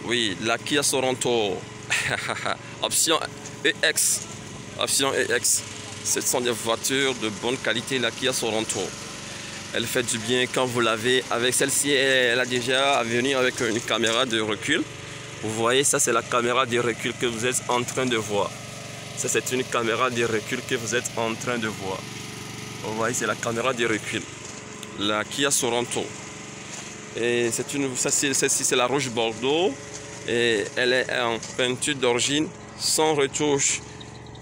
Oui, la Kia Sorento. Option EX. Option EX. Ce sont des voitures de bonne qualité, la Kia Sorento. Elle fait du bien quand vous l'avez. Avec celle-ci, elle a déjà venu avec une caméra de recul. Vous voyez, ça c'est la caméra de recul que vous êtes en train de voir. Ça c'est une caméra de recul que vous êtes en train de voir. Vous voyez, c'est la caméra de recul. La Kia Sorento. Et celle-ci c'est la rouge Bordeaux. Et elle est en peinture d'origine sans retouche.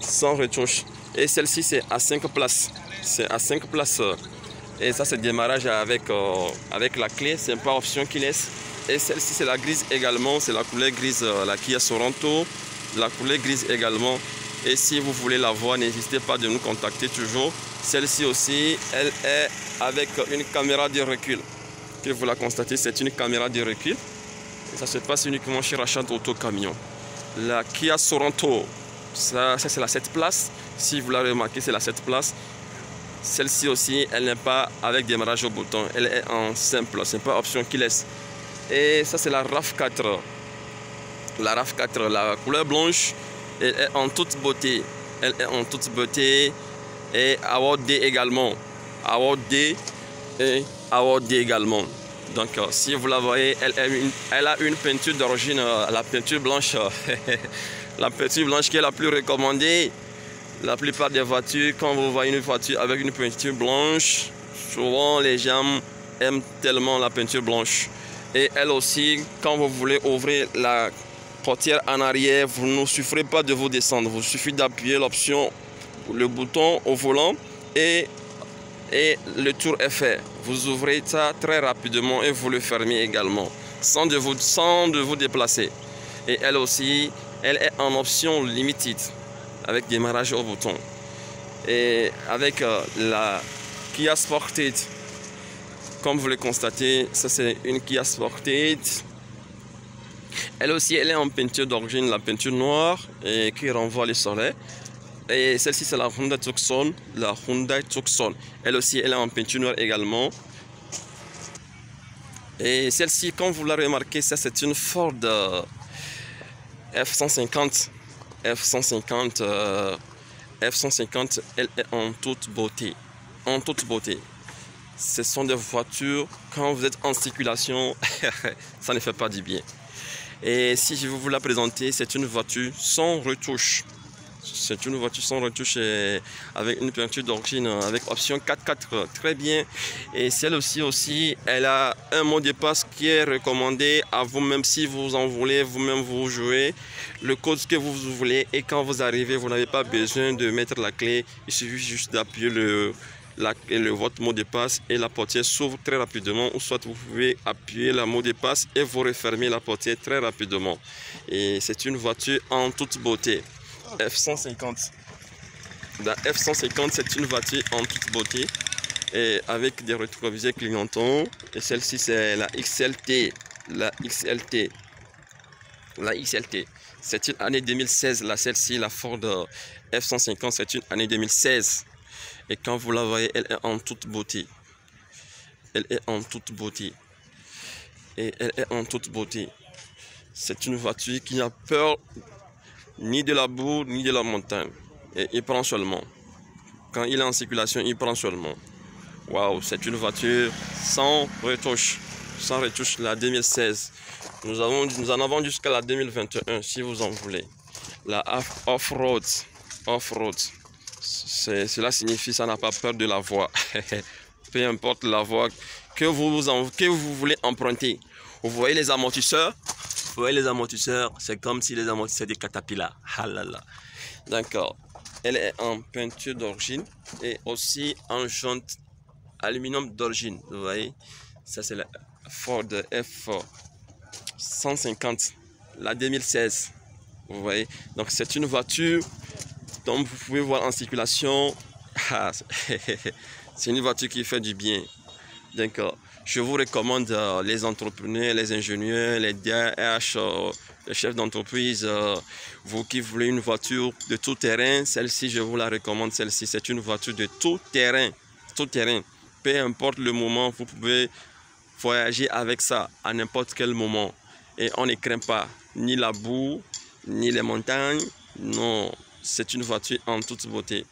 Sans retouche. Et celle-ci c'est à 5 places. C'est à 5 places. Et ça c'est démarrage avec la clé. C'est pas option qui laisse. Et celle-ci c'est la grise également. C'est la couleur grise, la Kia Sorento. La couleur grise également. Et si vous voulez la voir, n'hésitez pas de nous contacter toujours. Celle-ci aussi, elle est avec une caméra de recul. Que vous la constatez, c'est une caméra de recul. Et ça se passe uniquement chez Rachat Auto Camion. La Kia Sorento, ça c'est la 7 places. Si vous l'avez remarqué, c'est la 7 places. Celle-ci aussi, elle n'est pas avec démarrage au bouton. Elle est en simple, c'est pas option qui laisse. Et ça c'est la RAV4. La RAV4, la couleur blanche, elle est en toute beauté. Elle est en toute beauté. Et Award D également. Award D et Award D également. Donc si vous la voyez, elle a une peinture d'origine, la peinture blanche. La peinture blanche qui est la plus recommandée. La plupart des voitures, quand vous voyez une voiture avec une peinture blanche, souvent les gens aiment tellement la peinture blanche. Et elle aussi, quand vous voulez ouvrir la portière en arrière, vous ne souffrez pas de vous descendre. Il vous suffit d'appuyer l'option, le bouton au volant et le tour est fait. Vous ouvrez ça très rapidement et vous le fermez également sans de vous déplacer. Et elle aussi, elle est en option limited avec démarrage au bouton. Et avec la Kia Sportage, comme vous le constatez, ça c'est une Kia Sportage. Elle aussi, elle est en peinture d'origine, la peinture noire et qui renvoie le soleil. Et celle-ci, c'est la Hyundai Tucson. La Hyundai Tucson. Elle aussi, elle est en peinture noire également. Et celle-ci, comme vous l'avez remarqué, ça c'est une Ford F-150. F-150, F-150, elle est en toute beauté. En toute beauté. Ce sont des voitures, quand vous êtes en circulation, ça ne fait pas du bien. Et si je vais vous la présenter, c'est une voiture sans retouche. C'est une voiture sans retouche avec une peinture d'origine avec option 4x4 très bien. Et celle-ci aussi, elle a un mot de passe qui est recommandé à vous-même si vous en voulez, vous-même vous jouez le code que vous voulez. Et quand vous arrivez, vous n'avez pas besoin de mettre la clé. Il suffit juste d'appuyer votre mot de passe et la portière s'ouvre très rapidement. Ou soit vous pouvez appuyer le mot de passe et vous refermez la portière très rapidement. Et c'est une voiture en toute beauté. F-150. La F-150, c'est une voiture en toute beauté et avec des rétroviseurs clignotants. Et celle-ci, c'est la XLT. La XLT. La XLT. C'est une année 2016. Celle-ci, la Ford F-150, c'est une année 2016. Et quand vous la voyez, elle est en toute beauté. Elle est en toute beauté. Et elle est en toute beauté. C'est une voiture qui n'a peur ni de la boue, ni de la montagne. Et il prend seulement. Quand il est en circulation, il prend seulement. Waouh, c'est une voiture sans retouche. Sans retouche, la 2016. Nous en avons jusqu'à la 2021, si vous en voulez. La off-road. Off-road. Cela signifie ça n'a pas peur de la voie. Peu importe la voie que vous voulez emprunter. Vous voyez les amortisseurs? Vous voyez les amortisseurs, c'est comme si les amortisseurs des Caterpillar. Ah là là. D'accord. Elle est en peinture d'origine et aussi en jante aluminium d'origine. Vous voyez, ça c'est la Ford F-150, la 2016. Vous voyez, donc c'est une voiture dont vous pouvez voir en circulation. Ah, c'est une voiture qui fait du bien. D'accord. Je vous recommande les entrepreneurs, les ingénieurs, les DRH, les chefs d'entreprise, vous qui voulez une voiture de tout terrain, celle-ci, je vous la recommande. Celle-ci, c'est une voiture de tout terrain. Tout terrain. Peu importe le moment, vous pouvez voyager avec ça à n'importe quel moment. Et on ne craint pas ni la boue, ni les montagnes. Non, c'est une voiture en toute beauté.